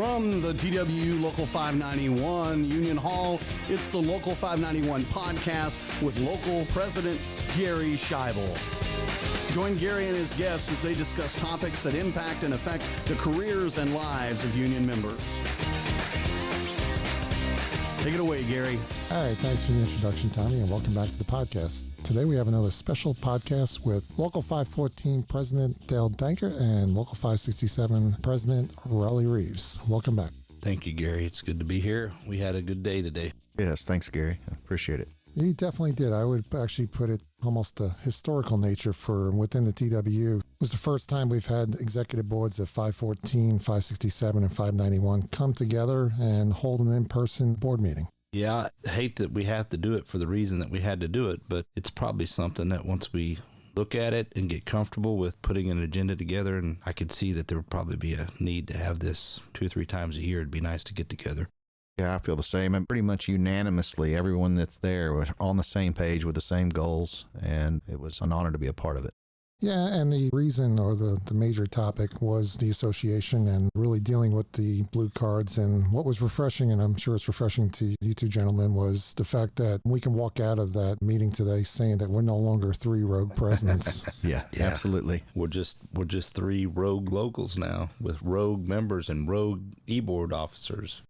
From the TWU Local 591 Union Hall, it's the Local 591 podcast with local president Gary Scheibel. Join Gary and his guests as they discuss topics that impact and affect the careers and lives of union members. Take it away, Gary. All right, thanks for the introduction, Tommy, and welcome back to the podcast. Today we have another special podcast with Local 514 President Dale Danker and Local 567 President Raleigh Reeves. Welcome back. Thank you, Gary. It's good to be here. We had a good day today. Yes, thanks, Gary. I appreciate it. You definitely did. I would actually put it almost a historical nature for within the TWU. It was the first time we've had executive boards of 514, 567, and 591 come together and hold an in-person board meeting. Yeah, I hate that we have to do it for the reason that we had to do it, but it's probably something that once we look at it and get comfortable with putting an agenda together, and I could see that there would probably be a need to have this 2 or 3 times a year. It'd be nice to get together. Yeah, I feel the same. And pretty much unanimously, everyone that's there was on the same page with the same goals, and it was an honor to be a part of it. Yeah, and the reason or the major topic was the association and really dealing with the blue cards. And what was refreshing, and I'm sure it's refreshing to you two gentlemen, was the fact that we can walk out of that meeting today saying that we're no longer 3 rogue presidents. Yeah, absolutely. We're just 3 rogue locals now with rogue members and rogue e-board officers.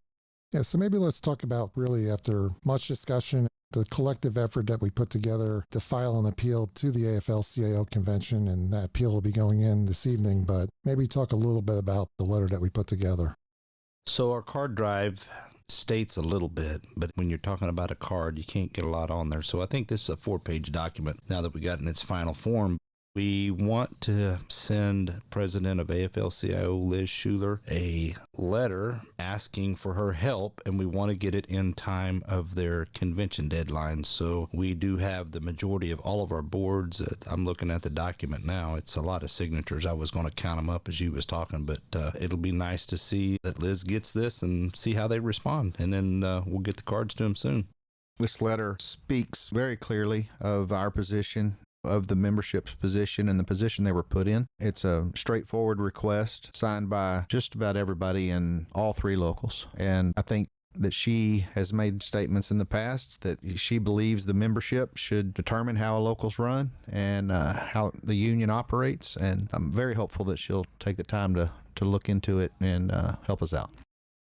Yeah, so maybe let's talk about really, after much discussion, the collective effort that we put together to file an appeal to the AFL-CIO convention, and that appeal will be going in this evening, but maybe talk a little bit about the letter that we put together. So our card drive states a little bit, but when you're talking about a card, you can't get a lot on there. So I think this is a 4-page document now that we got in its final form. We want to send President of AFL-CIO Liz Shuler a letter asking for her help, and we want to get it in time of their convention deadline. So we do have the majority of all of our boards. I'm looking at the document now. It's a lot of signatures. I was going to count them up as you was talking, but it'll be nice to see that Liz gets this and see how they respond, and then we'll get the cards to them soon. This letter speaks very clearly of our position, of the membership's position and the position they were put in. It's a straightforward request signed by just about everybody in all 3 locals. And I think that she has made statements in the past that she believes the membership should determine how a local's run and how the union operates. And I'm very hopeful that she'll take the time to look into it and help us out.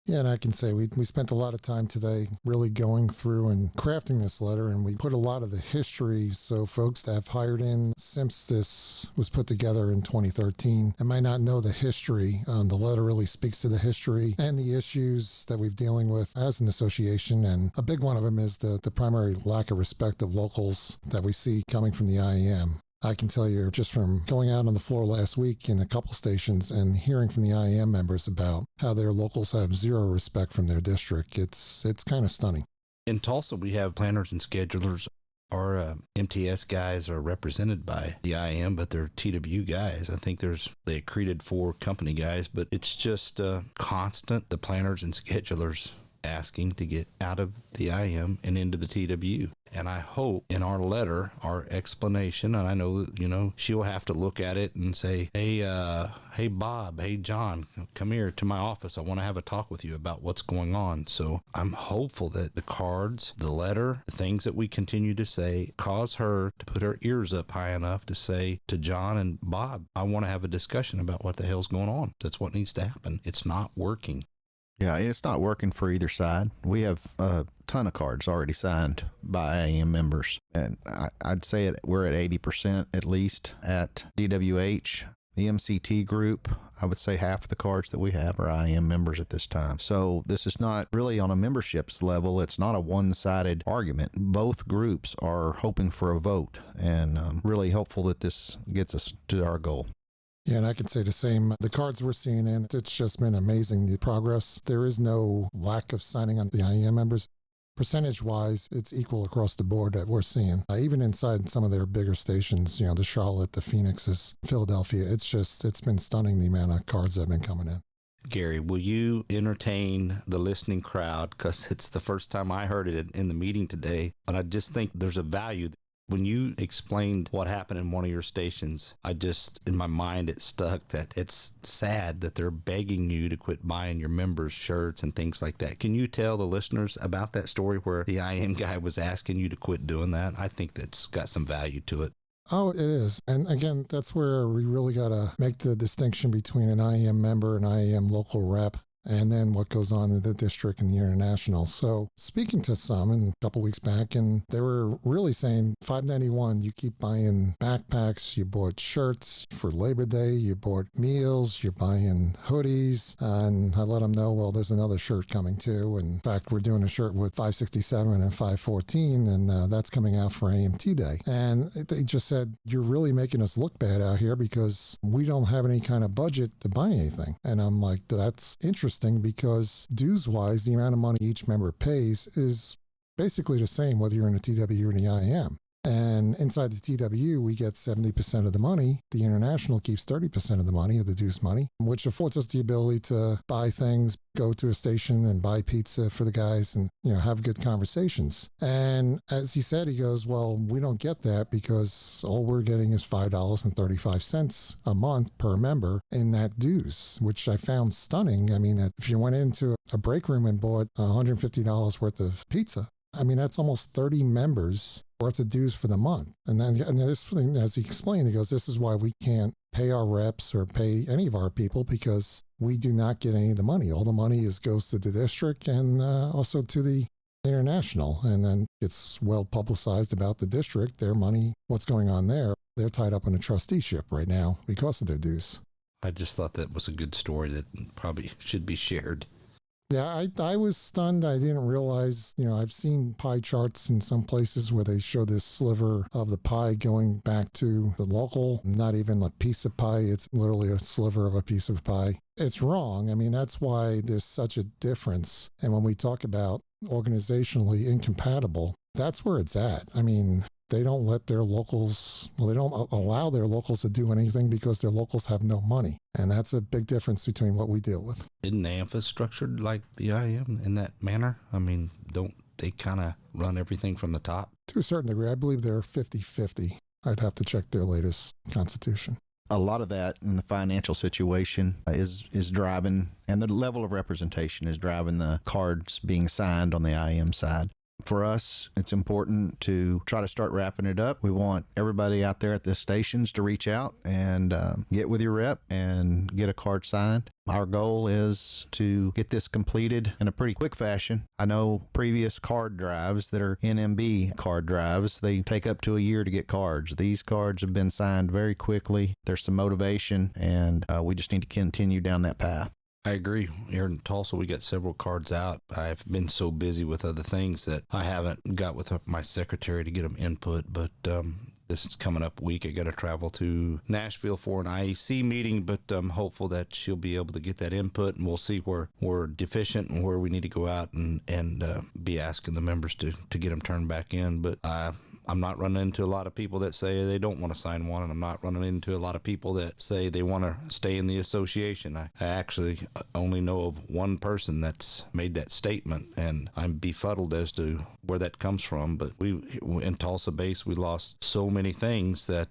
Yeah, and I can say we spent a lot of time today really going through and crafting this letter, and we put a lot of the history. So folks that have hired in since this was put together in 2013 and might not know the history. The letter really speaks to the history and the issues that we're dealing with as an association, and a big one of them is the primary lack of respect of locals that we see coming from the IEM. I can tell you just from going out on the floor last week in a couple stations and hearing from the IEM members about how their locals have 0 respect from their district, it's kind of stunning. In Tulsa, we have planners and schedulers. Our MTS guys are represented by the IEM, but they're TWU guys. I think they accreted 4 company guys, but it's just constant, the planners and schedulers asking to get out of the IM and into the TWU. And I hope in our letter, our explanation, and I know, she'll have to look at it and say, hey, Bob, hey, John, come here to my office. I want to have a talk with you about what's going on. So I'm hopeful that the cards, the letter, the things that we continue to say cause her to put her ears up high enough to say to John and Bob, I want to have a discussion about what the hell's going on. That's what needs to happen. It's not working. Yeah, it's not working for either side. We have a ton of cards already signed by IEM members, and I'd say we're at 80% at least at DWH. The MCT group, I would say half of the cards that we have are IEM members at this time. So this is not really on a memberships level. It's not a one-sided argument. Both groups are hoping for a vote, and I'm really hopeful that this gets us to our goal. Yeah, and I can say the same. The cards we're seeing in, it's just been amazing, the progress. There is no lack of signing on the IEM members. Percentage-wise, it's equal across the board that we're seeing. Even inside some of their bigger stations, the Charlotte, the Phoenixes, Philadelphia, it's been stunning the amount of cards that have been coming in. Gary, will you entertain the listening crowd? Because it's the first time I heard it in the meeting today. And I just think there's a value. When you explained what happened in one of your stations, in my mind, it stuck that it's sad that they're begging you to quit buying your members' shirts and things like that. Can you tell the listeners about that story where the IM guy was asking you to quit doing that? I think that's got some value to it. Oh, it is. And again, that's where we really got to make the distinction between an IM member and IM local rep, and then what goes on in the district and the international. So speaking to some a couple weeks back, and they were really saying, 591, you keep buying backpacks, you bought shirts for Labor Day, you bought meals, you're buying hoodies. And I let them know, well, there's another shirt coming too. In fact, we're doing a shirt with 567 and 514, and that's coming out for AMT Day. And they just said, you're really making us look bad out here because we don't have any kind of budget to buy anything. And I'm like, that's interesting, because dues-wise, the amount of money each member pays is basically the same whether you're in the TW or the IM. And inside the TW, we get 70% of the money. The international keeps 30% of the money, of the dues money, which affords us the ability to buy things, go to a station and buy pizza for the guys and, have good conversations. And as he said, he goes, well, we don't get that because all we're getting is $5.35 a month per member in that dues, which I found stunning. I mean, if you went into a break room and bought $150 worth of pizza, I mean, that's almost 30 members worth of dues for the month. And this thing, as he explained, he goes, this is why we can't pay our reps or pay any of our people, because we do not get any of the money. All the money goes to the district and also to the international. And then it's well publicized about the district, their money, what's going on there. They're tied up in a trusteeship right now because of their dues. I just thought that was a good story that probably should be shared. Yeah, I was stunned. I didn't realize, I've seen pie charts in some places where they show this sliver of the pie going back to the local, not even a piece of pie. It's literally a sliver of a piece of pie. It's wrong. I mean, that's why there's such a difference. And when we talk about organizationally incompatible, that's where it's at. I mean, they don't let their locals, they don't allow their locals to do anything because their locals have no money. And that's a big difference between what we deal with. Isn't AMFA structured like the IM in that manner? I mean, don't they kind of run everything from the top? To a certain degree. I believe they're 50-50. I'd have to check their latest constitution. A lot of that in the financial situation is driving, and the level of representation is driving the cards being signed on the IM side. For us, it's important to try to start wrapping it up. We want everybody out there at the stations to reach out and get with your rep and get a card signed. Our goal is to get this completed in a pretty quick fashion. I know previous card drives that are NMB card drives, they take up to a year to get cards. These cards have been signed very quickly. There's some motivation, and we just need to continue down that path. I agree. Here in Tulsa, we got several cards out. I've been so busy with other things that I haven't got with my secretary to get them input. But this is coming up week. I got to travel to Nashville for an IEC meeting, but I'm hopeful that she'll be able to get that input, and we'll see where we're deficient and where we need to go out and be asking the members to get them turned back in. But I'm not running into a lot of people that say they don't want to sign one, and I'm not running into a lot of people that say they want to stay in the association. I actually only know of one person that's made that statement, and I'm befuddled as to where that comes from. But we, in Tulsa base, we lost so many things that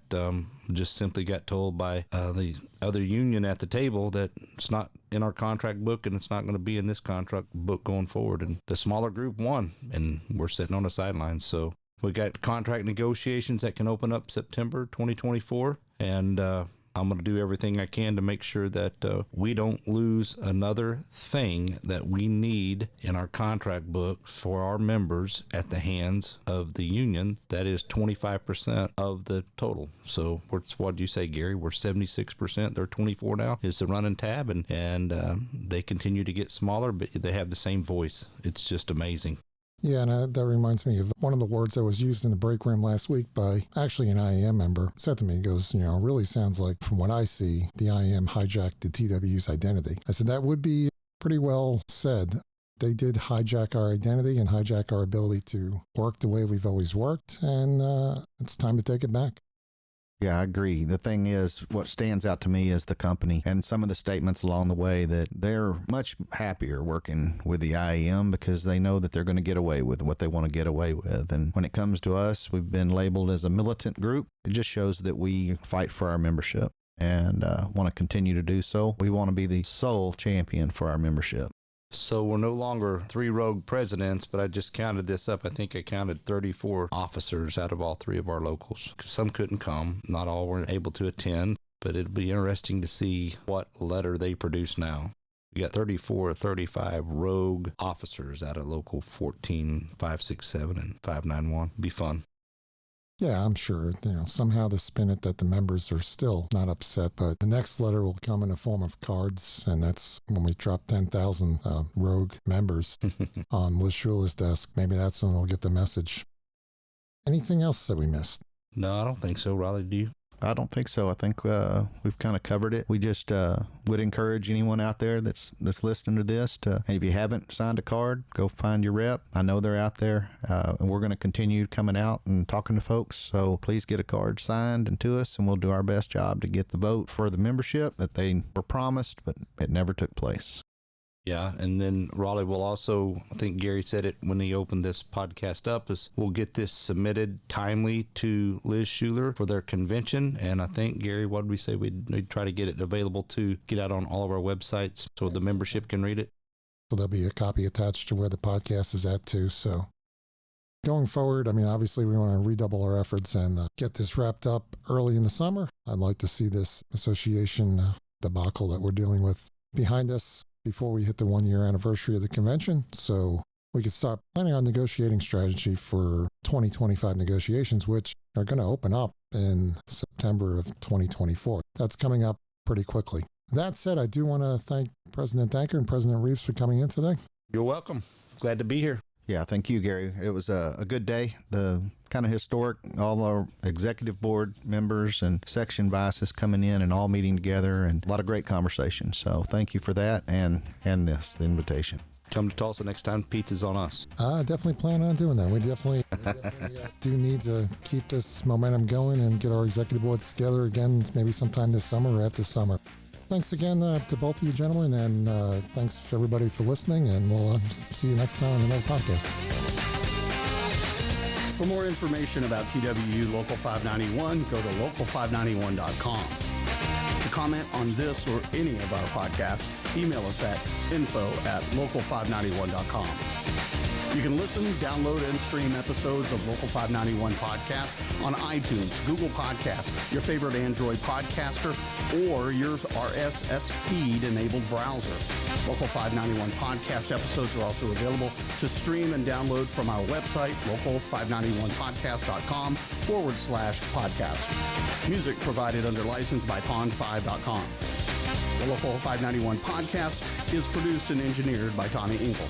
just simply got told by the other union at the table that it's not in our contract book and it's not going to be in this contract book going forward. And the smaller group won, and we're sitting on the sidelines. So we got contract negotiations that can open up September 2024, and I'm going to do everything I can to make sure that we don't lose another thing that we need in our contract book for our members at the hands of the union. That is 25% of the total. So what do you say, Gary? We're 76%. They're 24 now. It's the running tab, and they continue to get smaller, but they have the same voice. It's just amazing. Yeah, and that reminds me of one of the words that was used in the break room last week by actually an IAM member. Said to me, he goes, it really sounds like, from what I see, the IAM hijacked the TW's identity. I said, that would be pretty well said. They did hijack our identity and hijack our ability to work the way we've always worked, and it's time to take it back. Yeah, I agree. The thing is, what stands out to me is the company and some of the statements along the way that they're much happier working with the IAM because they know that they're going to get away with what they want to get away with. And when it comes to us, we've been labeled as a militant group. It just shows that we fight for our membership and want to continue to do so. We want to be the sole champion for our membership. So we're no longer 3 rogue presidents, but I just counted this up. I think I counted 34 officers out of all 3 of our locals. Some couldn't come. Not all were able to attend, but it'll be interesting to see what letter they produce now. We got 34 or 35 rogue officers out of local 14, 567, and 591. Be fun. Yeah, I'm sure, somehow they spin it that the members are still not upset, but the next letter will come in the form of cards, and that's when we drop 10,000 rogue members on Liz Shuler's desk. Maybe that's when we'll get the message. Anything else that we missed? No, I don't think so. Raleigh, do you? I don't think so. I think we've kind of covered it. We just would encourage anyone out there that's listening to this to, and if you haven't signed a card, go find your rep. I know they're out there, and we're going to continue coming out and talking to folks. So please get a card signed and to us, and we'll do our best job to get the vote for the membership that they were promised, but it never took place. Yeah, and then Raleigh will also, I think Gary said it when he opened this podcast up, is we'll get this submitted timely to Liz Shuler for their convention. And I think, Gary, what did we say? We'd try to get it available to get out on all of our websites so the membership can read it. So there'll be a copy attached to where the podcast is at too. So going forward, obviously we want to redouble our efforts and get this wrapped up early in the summer. I'd like to see this association debacle that we're dealing with behind us before we hit the 1-year anniversary of the convention, so we could start planning our negotiating strategy for 2025 negotiations, which are going to open up in September of 2024. That's coming up pretty quickly. That said, I do want to thank President Danker and President Reeves for coming in today. You're welcome. Glad to be here. Yeah, thank you, Gary. It was a good day. The kind of historic, all our executive board members and section vices coming in and all meeting together, and a lot of great conversations. So thank you for that and the invitation. Come to Tulsa next time. Pizza's on us. I definitely plan on doing that. We definitely do need to keep this momentum going and get our executive boards together again, maybe sometime this summer or after summer. Thanks again to both of you gentlemen, and thanks for everybody for listening, and we'll see you next time on another podcast. For more information about TWU Local 591, go to local591.com. To comment on this or any of our podcasts, email us at info@local591.com. You can listen, download, and stream episodes of Local 591 Podcast on iTunes, Google Podcasts, your favorite Android podcaster, or your RSS feed-enabled browser. Local 591 Podcast episodes are also available to stream and download from our website, local591podcast.com/podcast. Music provided under license by pond5.com. The Local 591 Podcast is produced and engineered by Tommy Engel.